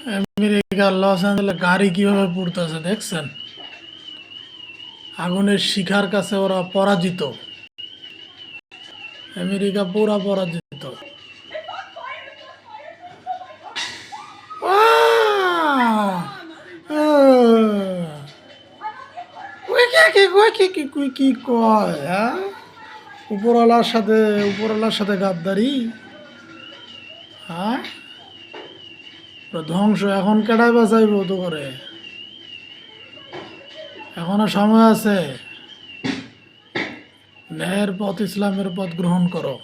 আমেরিকার Los Angeles গাড়ি কিভাবে পুড়তেছে দেখছেন? আগুনের শিখার কাছে ওরা পরাজিত। আমেরিকা পুরা পরাজিত। আহ! কি কয় হ্যাঁ? উপরওয়ালার সাথে গাদ্দারি। হ্যাঁ, পুরো ধ্বংস। এখন কেডাই বাঁচাইব তো করে? এখনো সময় আছে। ন্যায়ের পথ, ইসলামের পথ গ্রহণ করো।